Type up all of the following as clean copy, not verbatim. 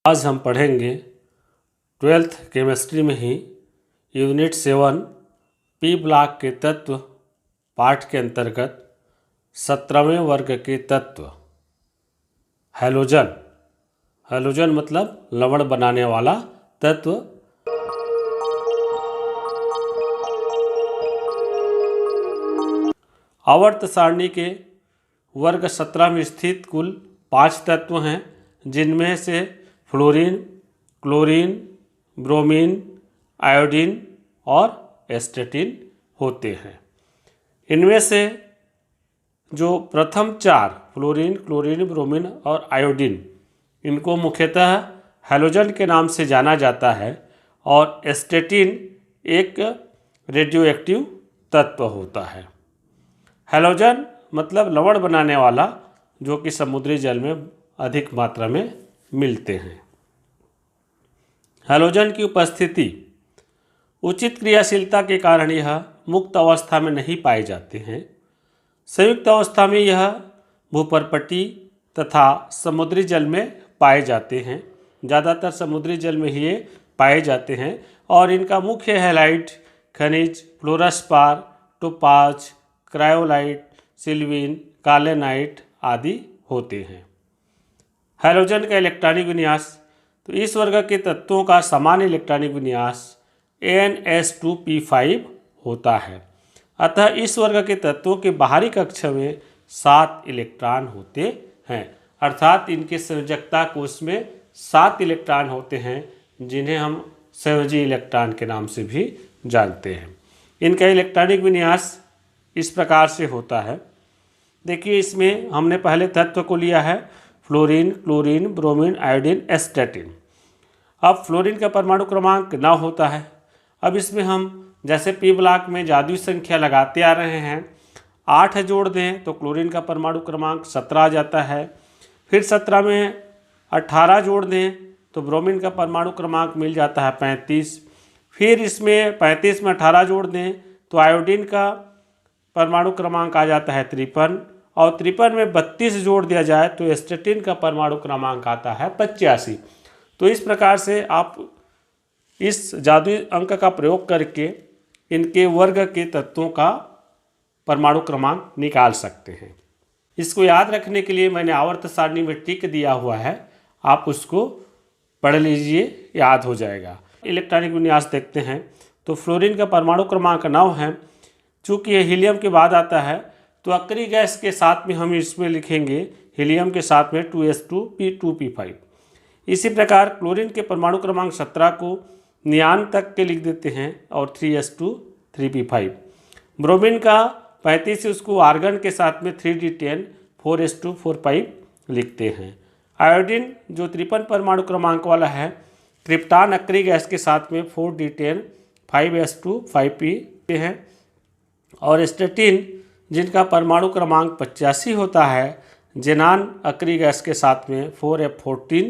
आज हम पढ़ेंगे 12th केमिस्ट्री में ही यूनिट 7 पी ब्लॉक के तत्व पाठ के अंतर्गत 17वें वर्ग के तत्व हैलोजन। हैलोजन मतलब लवण बनाने वाला तत्व। आवर्त सारणी के वर्ग 17 में स्थित कुल 5 तत्व हैं, जिनमें से फ्लोरीन, क्लोरीन, ब्रोमीन, आयोडीन और एस्टेटिन होते हैं। इनमें से जो प्रथम 4 फ्लोरीन, क्लोरीन, ब्रोमीन और आयोडीन, इनको मुख्यतः हैलोजन के नाम से जाना जाता है और एस्टेटिन एक रेडियोएक्टिव तत्व होता है। हैलोजन मतलब लवण बनाने वाला, जो कि समुद्री जल में अधिक मात्रा में मिलते हैं। हैलोजन की उपस्थिति उचित क्रियाशीलता के कारण यह मुक्त अवस्था में नहीं पाए जाते हैं। संयुक्त अवस्था में यह भूपर्पटी तथा समुद्री जल में पाए जाते हैं। ज़्यादातर समुद्री जल में ही ये पाए जाते हैं और इनका मुख्य हैलाइट खनिज फ्लोरस्पार, टोपाज, क्रायोलाइट, सिल्वीन, कालेनाइट आदि होते हैं। हैलोजन का इलेक्ट्रॉनिक विन्यास, तो इस वर्ग के तत्वों का सामान्य इलेक्ट्रॉनिक विन्यास NS2P5 होता है। अतः इस वर्ग के तत्वों के बाहरी कक्ष में 7 इलेक्ट्रॉन होते हैं, अर्थात इनके संयोजकता कोष में 7 इलेक्ट्रॉन होते हैं, जिन्हें हम संयोजी इलेक्ट्रॉन के नाम से भी जानते हैं। इनका इलेक्ट्रॉनिक विन्यास इस प्रकार से होता है। देखिए, इसमें हमने पहले तत्व को लिया है फ्लोरीन, क्लोरीन, ब्रोमीन, आयोडीन, एस्टेटिन। अब फ्लोरीन का परमाणु क्रमांक 9 होता है। अब इसमें हम जैसे पी ब्लॉक में जादुई संख्या लगाते आ रहे हैं, 8 जोड़ दें तो क्लोरीन का परमाणु क्रमांक 17 आ जाता है। फिर 17 में 18 जोड़ दें तो ब्रोमीन का परमाणु क्रमांक मिल जाता है 35। फिर इसमें 35 में 18 जोड़ दें तो आयोडीन का परमाणु क्रमांक आ जाता है 53 और 53 में 32 जोड़ दिया जाए तो एस्टेटिन का परमाणु क्रमांक आता है 85। तो इस प्रकार से आप इस जादुई अंक का प्रयोग करके इनके वर्ग के तत्वों का परमाणु क्रमांक निकाल सकते हैं। इसको याद रखने के लिए मैंने आवर्त सारणी में टिक दिया हुआ है, आप उसको पढ़ लीजिए, याद हो जाएगा। इलेक्ट्रॉनिक विन्यास देखते हैं तो फ्लोरीन का परमाणु क्रमांक 9 है। चूँकि ये हीलियम के बाद आता है तो अक्रिय गैस के साथ में हम इसमें लिखेंगे हीलियम के साथ में 2s2p2p5। इसी प्रकार क्लोरीन के परमाणु क्रमांक 17 को नियान तक के लिख देते हैं और 3s2 3p5। ब्रोमीन का 35 उसको आर्गन के साथ में 3d10 4s2 4p5 लिखते हैं। आयोडीन जो 53 परमाणु क्रमांक वाला है, क्रिप्टान अक्रिय गैस के साथ में 4d10 5s2 5p है। और एस्टेटिन जिनका परमाणु क्रमांक 85 होता है, जेनान अक्रिय गैस के साथ में 4f14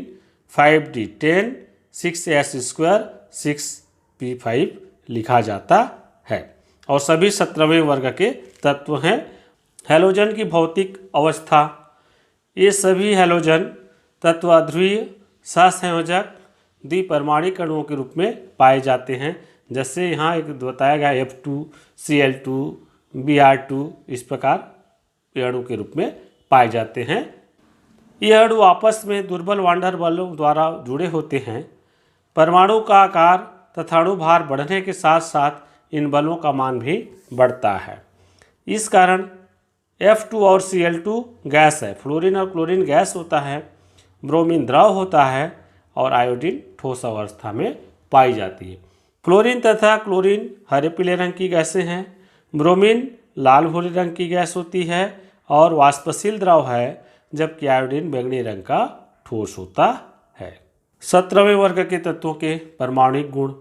5d10 6s2 6p5 लिखा जाता है। और सभी 17वें वर्ग के तत्व हैं। हैलोजन की भौतिक अवस्था, ये सभी हैलोजन तत्व अध्रुवीय सहसंयोजक द्विपरमाणिक अणुओं के रूप में पाए जाते हैं। जैसे यहाँ एक बताया गया F2Cl2 Br2, इस प्रकार अणु के रूप में पाए जाते हैं। ये अणु आपस में दुर्बल वांडर बलों द्वारा जुड़े होते हैं। परमाणु का आकार तथा अणुभार बढ़ने के साथ साथ इन बलों का मान भी बढ़ता है। इस कारण F2 और Cl2 गैस है, फ्लोरीन और क्लोरीन गैस होता है, ब्रोमीन द्रव होता है और आयोडीन ठोस अवस्था में पाई जाती है। फ्लोरीन तथा क्लोरीन हरे पीले रंग की गैसें हैं। ब्रोमीन लाल भूरे रंग की गैस होती है और वाष्पशील द्रव है, जबकि आयोडीन बैंगनी रंग का ठोस होता है। 17वें वर्ग के तत्वों के परमाणुिक गुण,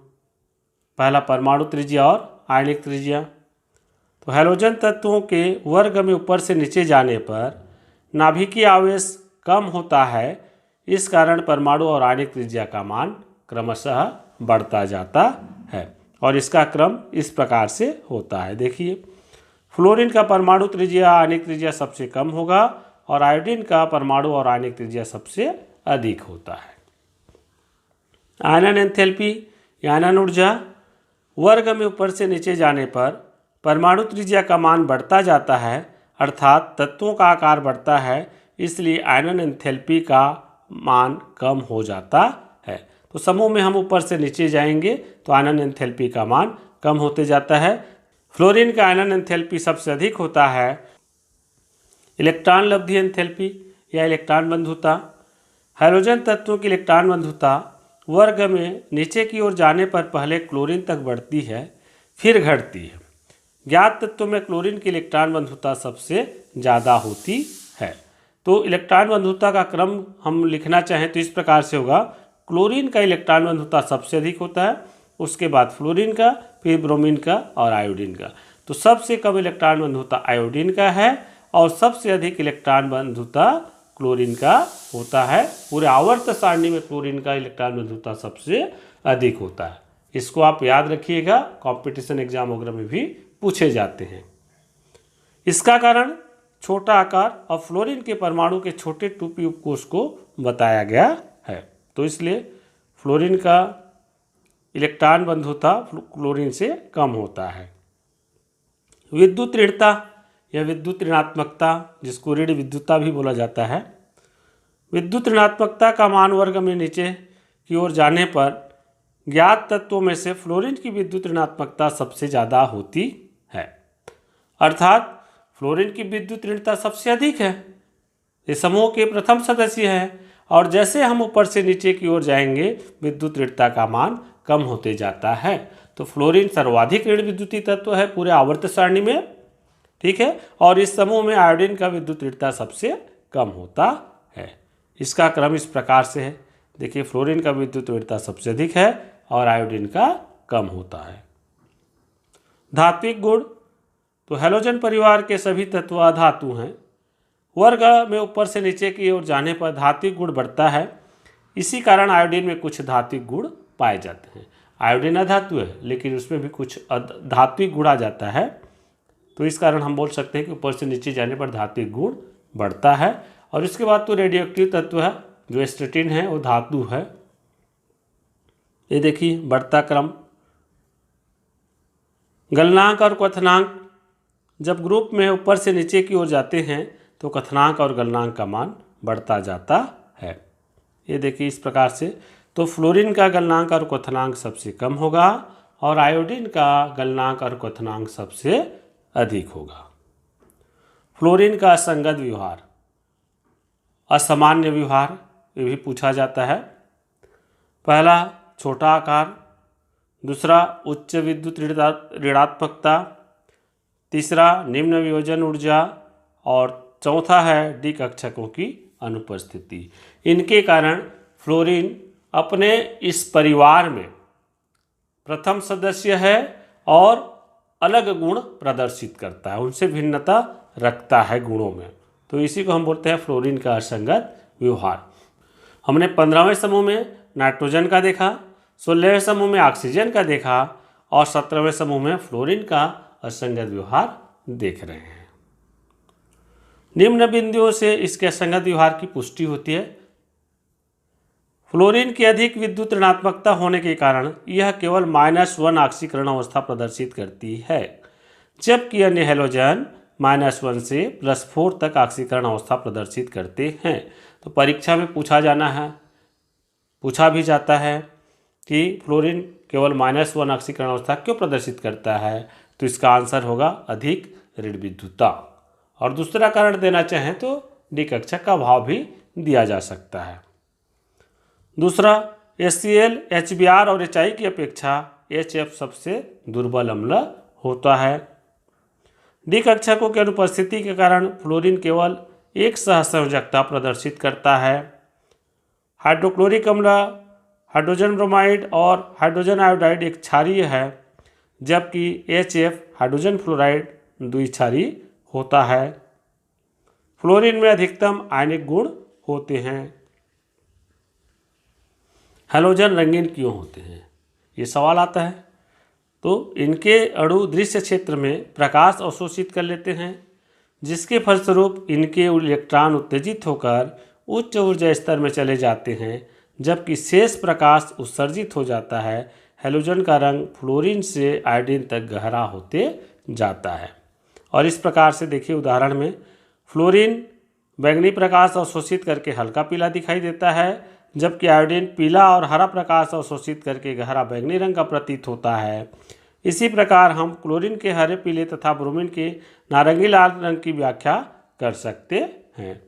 पहला परमाणु त्रिज्या और आयनिक त्रिज्या। तो हैलोजन तत्वों के वर्ग में ऊपर से नीचे जाने पर नाभिकीय आवेश कम होता है। इस कारण परमाणु और आयनिक त्रिज्या का मान क्रमशः बढ़ता जाता है और इसका क्रम इस प्रकार से होता है। देखिए, फ्लोरीन का परमाणु त्रिज्या आयनिक त्रिज्या सबसे कम होगा और आयोडीन का परमाणु और आयनिक त्रिज्या सबसे अधिक होता है। आयनन एंथैल्पी या आयनन ऊर्जा वर्ग में ऊपर से नीचे जाने पर परमाणु त्रिज्या का मान बढ़ता जाता है, अर्थात तत्वों का आकार बढ़ता है, इसलिए आयनन एंथैल्पी का मान कम हो जाता है। तो समूह में हम ऊपर से नीचे जाएंगे तो आयनन एंथैल्पी का मान कम होते जाता है। फ्लोरीन का आयनन एंथैल्पी सबसे अधिक होता है। इलेक्ट्रॉन लब्धि एंथैल्पी या इलेक्ट्रॉन बंधुता, हाइड्रोजन तत्वों की इलेक्ट्रॉन बंधुता वर्ग में नीचे की ओर जाने पर पहले क्लोरीन तक बढ़ती है, फिर घटती है। ज्ञात तत्वों में क्लोरीन की इलेक्ट्रॉन बंधुता सबसे ज़्यादा होती है। तो इलेक्ट्रॉन बंधुता का क्रम हम लिखना चाहें तो इस प्रकार से होगा, क्लोरीन का इलेक्ट्रॉन बंधुता सबसे अधिक होता है, उसके बाद फ्लोरीन का, फिर ब्रोमीन का और आयोडीन का। तो सबसे कम इलेक्ट्रॉन बंधुता आयोडीन का है और सबसे अधिक इलेक्ट्रॉन बंधुता क्लोरीन का होता है। पूरे आवर्त सारणी में क्लोरीन का इलेक्ट्रॉन बंधुता सबसे अधिक होता है। इसको आप याद रखिएगा, कंपटीशन एग्जाम वगैरह में भी पूछे जाते हैं। इसका कारण छोटा आकार और फ्लोरीन के परमाणु के छोटे 2p उपकोष को बताया गया है। तो इसलिए फ्लोरीन का इलेक्ट्रॉन बंधुता क्लोरीन से कम होता है। विद्युत ऋणता या विद्युत ऋणात्मकता, जिसको ऋण विद्युतता भी बोला जाता है। विद्युत ऋणात्मकता का मान वर्ग में नीचे की ओर जाने पर ज्ञात तत्वों में से फ्लोरीन की विद्युत ऋणात्मकता सबसे ज़्यादा होती है, अर्थात फ्लोरीन की विद्युत ऋणता सबसे अधिक है। ये समूह के प्रथम सदस्य है और जैसे हम ऊपर से नीचे की ओर जाएंगे विद्युत ऋणता का मान कम होते जाता है। तो फ्लोरीन सर्वाधिक ऋण विद्युतीय तत्व है पूरे आवर्त सारणी में, ठीक है। और इस समूह में आयोडीन का विद्युत ऋणता सबसे कम होता है। इसका क्रम इस प्रकार से है, देखिए फ्लोरीन का विद्युत ऋणता सबसे अधिक है और आयोडीन का कम होता है। धात्विक गुण, तो हैलोजन परिवार के सभी तत्व अधातु हैं। वर्ग में ऊपर से नीचे की ओर जाने पर धात्विक गुण बढ़ता है, इसी कारण आयोडीन में कुछ धात्विक गुण पाए जाते हैं। आयोडीन अधातु है लेकिन उसमें भी कुछ धात्विक गुण आ जाता है, तो इस कारण हम बोल सकते हैं कि ऊपर से नीचे जाने पर धात्विक गुण बढ़ता है। और इसके बाद तो रेडियोएक्टिव तत्व है, जो एस्टेटिन है वो धातु है। ये देखिए बढ़ता क्रम। गलनांक और क्वथनांक, जब ग्रुप में ऊपर से नीचे की ओर जाते हैं तो क्वथनांक और गलनांक का मान बढ़ता जाता है। ये देखिए इस प्रकार से, तो फ्लोरीन का गलनांक और क्वथनांक सबसे कम होगा और आयोडीन का गलनांक और क्वथनांक सबसे अधिक होगा। फ्लोरीन का असंगत व्यवहार, असामान्य व्यवहार, ये भी पूछा जाता है। पहला छोटा आकार, दूसरा उच्च विद्युत ऋणात्मकता, तीसरा निम्न वियोजन ऊर्जा और चौथा है डी कक्षकों की अनुपस्थिति। इनके कारण फ्लोरीन अपने इस परिवार में प्रथम सदस्य है और अलग गुण प्रदर्शित करता है, उनसे भिन्नता रखता है गुणों में। तो इसी को हम बोलते हैं फ्लोरीन का असंगत व्यवहार। हमने 15वें समूह में नाइट्रोजन का देखा, 16वें समूह में ऑक्सीजन का देखा और 17वें समूह में फ्लोरीन का असंगत व्यवहार देख रहे हैं। निम्न बिंदुओं से इसके असंगत व्यवहार की पुष्टि होती है। फ्लोरीन की अधिक विद्युत ऋणात्मकता होने के कारण यह केवल -1 ऑक्सीकरण अवस्था प्रदर्शित करती है, जबकि अन्य हैलोजन -1 से +4 तक ऑक्सीकरण अवस्था प्रदर्शित करते हैं। तो परीक्षा में पूछा भी जाता है कि फ्लोरीन केवल -1 ऑक्सीकरण अवस्था क्यों प्रदर्शित करता है, तो इसका आंसर होगा अधिक ऋण विद्युतता। और दूसरा कारण देना चाहें तो डी कक्षक का अभाव भी दिया जा सकता है। दूसरा HCl, HBr और HI की अपेक्षा HF सबसे दुर्बल अम्ल होता है। डी कक्षकों की अनुपस्थिति के कारण फ्लोरीन केवल एक सहसंयोजकता प्रदर्शित करता है। हाइड्रोक्लोरिक अम्ल, हाइड्रोजन ब्रोमाइड और हाइड्रोजन आयोडाइड एक क्षारीय है, जबकि HF हाइड्रोजन फ्लोराइड द्विक्षारीय होता है। फ्लोरीन में अधिकतम आयनिक गुण होते हैं। हैलोजन रंगीन क्यों होते हैं, ये सवाल आता है। तो इनके अणु दृश्य क्षेत्र में प्रकाश अवशोषित कर लेते हैं, जिसके फलस्वरूप इनके इलेक्ट्रॉन उत्तेजित होकर उच्च ऊर्जा स्तर में चले जाते हैं, जबकि शेष प्रकाश उत्सर्जित हो जाता है। हैलोजन का रंग फ्लोरीन से आयोडीन तक गहरा होते जाता है। और इस प्रकार से देखिए उदाहरण में फ्लोरीन बैंगनी प्रकाश अवशोषित करके हल्का पीला दिखाई देता है, जबकि आयोडीन पीला और हरा प्रकाश अवशोषित करके गहरा बैंगनी रंग का प्रतीत होता है। इसी प्रकार हम क्लोरीन के हरे पीले तथा ब्रोमीन के नारंगी लाल रंग की व्याख्या कर सकते हैं।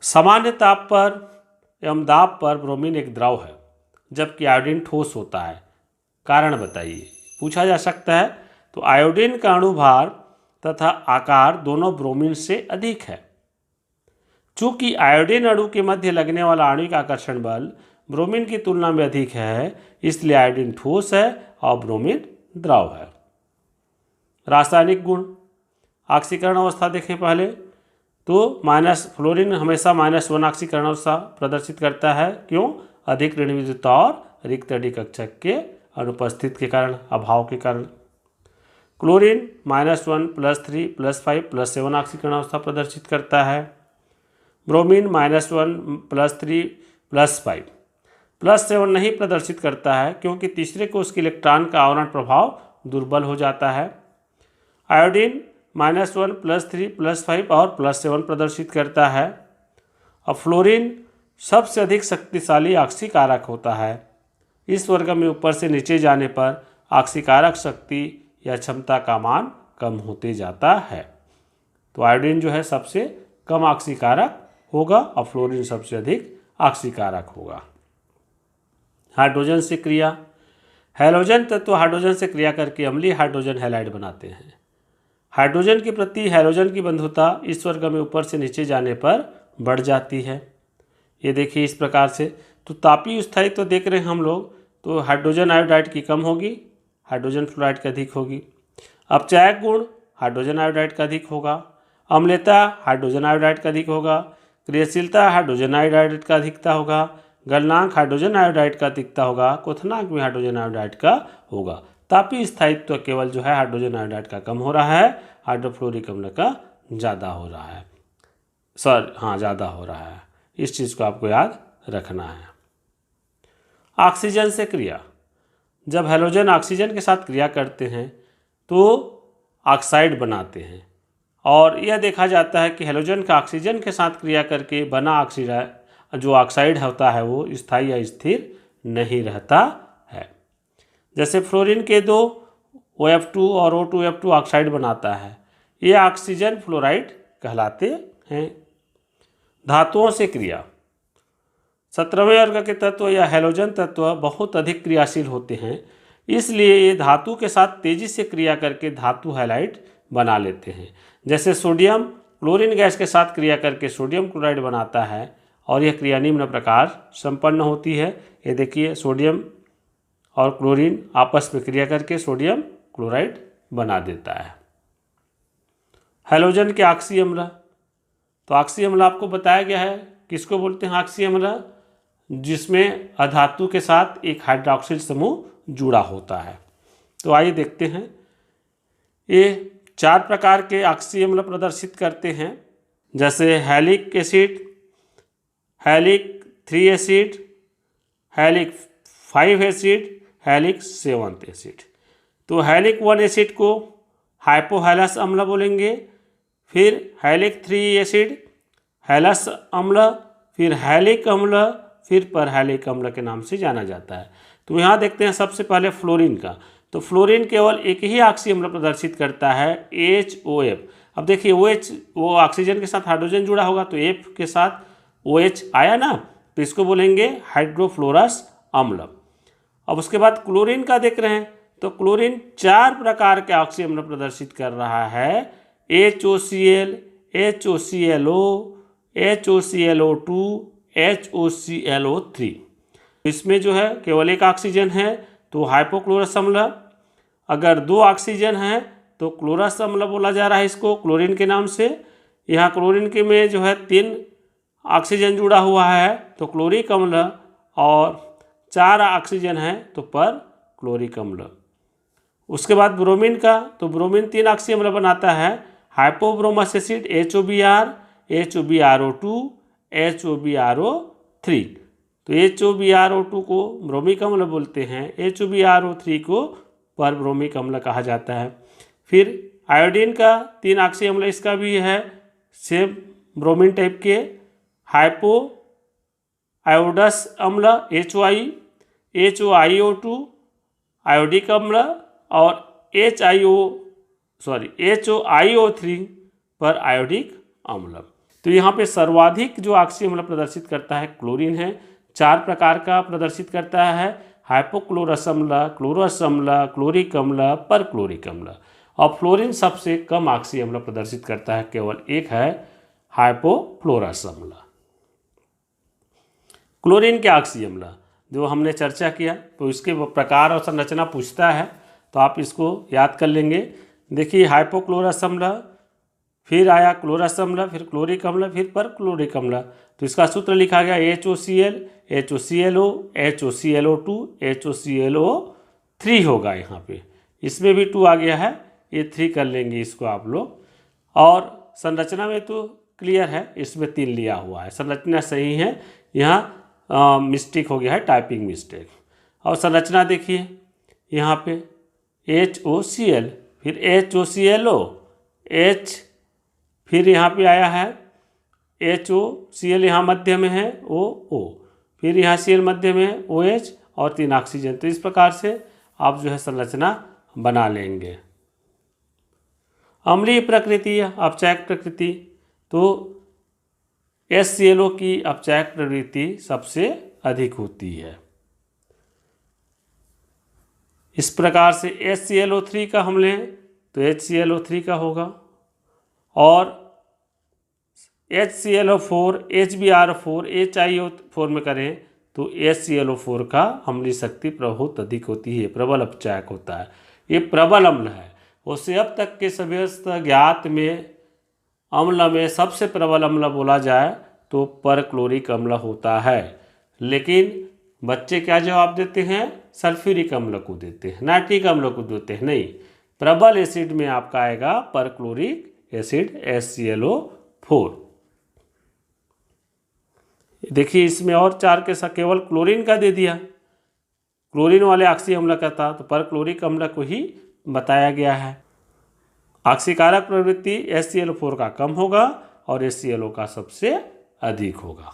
सामान्य ताप पर एवं दाब पर ब्रोमीन एक द्रव है, जबकि आयोडीन ठोस होता है। कारण बताइए, पूछा जा सकता है। तो आयोडीन का अणुभार तथा आकार दोनों ब्रोमीन से अधिक है। चूंकि आयोडीन अणु के मध्य लगने वाला आणविक आकर्षण बल ब्रोमीन की तुलना में अधिक है, इसलिए आयोडीन ठोस है और ब्रोमीन द्रव है। रासायनिक गुण, ऑक्सीकरण अवस्था देखें पहले तो फ्लोरीन हमेशा -1 ऑक्सीकरण अवस्था प्रदर्शित करता है। क्यों? अधिक ऋण विद्युतता और रिक्त अडी कक्षक के अनुपस्थित के कारण, अभाव के कारण। क्लोरीन -1 +3 +5 +7 ऑक्सीकरण अवस्था प्रदर्शित करता है। ब्रोमीन -1 +3 +5 +7 नहीं प्रदर्शित करता है, क्योंकि तीसरे कोष के इलेक्ट्रॉन का आवरण प्रभाव दुर्बल हो जाता है। आयोडीन -1 +3 +5 और +7 प्रदर्शित करता है। और फ्लोरीन सबसे अधिक शक्तिशाली ऑक्सीकारक होता है। इस वर्ग में ऊपर से नीचे जाने पर ऑक्सीकारक शक्ति या क्षमता का मान कम होते जाता है। तो आयोडीन जो है सबसे कम ऑक्सीकारक होगा और फ्लोरीन सबसे अधिक ऑक्सीकारक होगा। हाइड्रोजन से क्रिया, हैलोजन तत्व हाइड्रोजन से क्रिया करके अम्लीय हाइड्रोजन हैलाइड बनाते हैं। हाइड्रोजन के प्रति हैलोजन की बंधुता इस वर्ग में ऊपर से नीचे जाने पर बढ़ जाती है। ये देखिए इस प्रकार से। तो तापीय स्थायित्व तो देख रहे हैं हम लोग, तो हाइड्रोजन आयोडाइड की कम होगी, हाइड्रोजन फ्लोराइड का अधिक होगी। अपचायक गुण हाइड्रोजन आयोडाइड का अधिक होगा। अम्लता हाइड्रोजन आयोडाइड का अधिक होगा। क्रियाशीलता हाइड्रोजन आयोडाइड का अधिकता होगा। गलनांक हाइड्रोजन आयोडाइड का अधिकता होगा। क्वथनांक भी हाइड्रोजन आयोडाइड का होगा। तापीय स्थायित्व तो केवल जो है हाइड्रोजन आयोडाइड का कम हो रहा है, हाइड्रोफ्लोरिक अम्ल का ज़्यादा हो रहा है। ज़्यादा हो रहा है। इस चीज़ को आपको याद रखना है। ऑक्सीजन से क्रिया, जब हैलोजन ऑक्सीजन के साथ क्रिया करते हैं तो ऑक्साइड बनाते हैं, और यह देखा जाता है कि हैलोजन का ऑक्सीजन के साथ क्रिया करके बना जो ऑक्साइड होता है वो स्थायी या स्थिर नहीं रहता है। जैसे फ्लोरीन के 2 OF2 और O2F2 ऑक्साइड बनाता है, ये ऑक्सीजन फ्लोराइड कहलाते हैं। धातुओं से क्रिया, 17वें वर्ग के तत्व या हैलोजन तत्व बहुत अधिक क्रियाशील होते हैं, इसलिए ये धातु के साथ तेजी से क्रिया करके धातु हैलाइड बना लेते हैं। जैसे सोडियम क्लोरीन गैस के साथ क्रिया करके सोडियम क्लोराइड बनाता है, और यह क्रिया निम्न प्रकार संपन्न होती है। ये देखिए सोडियम और क्लोरीन आपस में क्रिया करके सोडियम क्लोराइड बना देता है। हैलोजन के ऑक्सी अम्ल, तो ऑक्सी अम्ल आपको बताया गया है, किसको बोलते हैं ऑक्सी अम्ल? जिसमें अधातु के साथ एक हाइड्रोक्सिल समूह जुड़ा होता है। तो आइए देखते हैं, ये 4 प्रकार के ऑक्सी अम्ल प्रदर्शित करते हैं, जैसे हैलिक एसिड, हैलिक 3 एसिड, हैलिक 5 एसिड, हैलिक 7 एसिड। तो हैलिक 1 एसिड को हाइपोहैलस अम्ल बोलेंगे, फिर हैलिक 3 एसिड हैलस अम्ल, फिर हैलिक अम्ल, फिर परहैलिक अम्ल के नाम से जाना जाता है। तो यहाँ देखते हैं सबसे पहले फ्लोरीन का। तो फ्लोरीन केवल एक ही ऑक्सी अम्ल प्रदर्शित करता है, HOF। अब देखिए OH वो ऑक्सीजन के साथ हाइड्रोजन जुड़ा होगा, तो F के साथ OH आया ना, तो इसको बोलेंगे हाइड्रोफ्लोरस अम्ल। अब उसके बाद क्लोरीन का देख रहे हैं, तो क्लोरीन 4 प्रकार के ऑक्सी अम्ल प्रदर्शित कर रहा है, HOCl, HOClO, HOClO2, HOClO3। इसमें जो है केवल एक ऑक्सीजन है तो हाइपोक्लोरस अम्ल, अगर 2 ऑक्सीजन है तो क्लोरस अम्ल बोला जा रहा है इसको क्लोरीन के नाम से। यहाँ क्लोरीन के में जो है 3 ऑक्सीजन जुड़ा हुआ है तो क्लोरिक अम्ल, और 4 ऑक्सीजन है तो पर क्लोरिक अम्ल। उसके बाद ब्रोमीन का, तो ब्रोमीन 3 ऑक्सी अम्ल बनाता है, हाइपोब्रोमस एसिड HOBr, HOBRO2, HOBRO 3। तो HOBRO2 को ब्रोमिक अम्ल बोलते हैं, HOBRO3 को पर ब्रोमिक अम्ल कहा जाता है। फिर आयोडीन का 3 ऑक्सी अम्ल, इसका भी है सेम ब्रोमीन टाइप के, हाइपो आयोडस अम्ल HOIO2 आयोडिक अम्ल और HOIO3 पर आयोडिक अम्ल। तो यहाँ पे सर्वाधिक जो ऑक्सी अम्ल प्रदर्शित करता है क्लोरीन है। 4 प्रकार का प्रदर्शित करता है, हाइपोक्लोरस अम्ल, क्लोरस अम्ल, क्लोरिक अम्ल, पर क्लोरिक अम्ल। और फ्लोरीन सबसे कम ऑक्सी अम्ल प्रदर्शित करता है, केवल एक है हाइपोफ्लोरस अम्ल। क्लोरीन के ऑक्सी अम्ल जो हमने चर्चा किया, तो इसके प्रकार और संरचना पूछता है, तो आप इसको याद कर लेंगे। देखिए हाइपोक्लोरस अम्ल, फिर आया क्लोरस अम्ल, फिर क्लोरिक अम्ल, फिर पर क्लोरिक अम्ल। तो इसका सूत्र लिखा गया HOCl, HOClO, HOClO2, HOClO3 होगा। यहाँ पे इसमें भी 2 आ गया है, ये 3 कर लेंगे इसको आप लोग। और संरचना में तो क्लियर है, इसमें 3 लिया हुआ है, संरचना सही है। यहाँ मिस्टेक हो गया है, टाइपिंग मिस्टेक। और संरचना देखिए यहाँ पे HOCl, फिर HOClO, H, फिर यहाँ पे आया है HOCl, यहाँ मध्य में है OO, फिर यहाँ Cl मध्य में है OH और 3 ऑक्सीजन। तो इस प्रकार से आप जो है संरचना बना लेंगे। अम्लीय प्रकृति, अपचायक प्रकृति, तो HClO की अपचायक प्रवृत्ति सबसे अधिक होती है। इस प्रकार से HClO3 का हम लें तो HClO3 का होगा, और HClO4, HBr4, HiO4 में करें तो HClO4 का अम्लीय शक्ति बहुत अधिक होती है, प्रबल अपचायक होता है। ये प्रबल अम्ल है। उससे अब तक के सभी ज्ञात में अम्ल में सबसे प्रबल अम्ल बोला जाए तो परक्लोरिक अम्ल होता है। लेकिन बच्चे क्या जवाब देते हैं? सल्फ्यूरिक अम्ल को देते हैं, नाइट्रिक अम्ल को देते हैं। नहीं, प्रबल एसिड में आपका आएगा परक्लोरिक एसिड HClO4। देखिए इसमें और 4 के साथ केवल क्लोरीन का दे दिया, क्लोरीन वाले ऑक्सी अम्ल का था, तो परक्लोरिक अम्ल को ही बताया गया है। ऑक्सीकारक प्रवृत्ति HClO4 का कम होगा और HClO का सबसे अधिक होगा।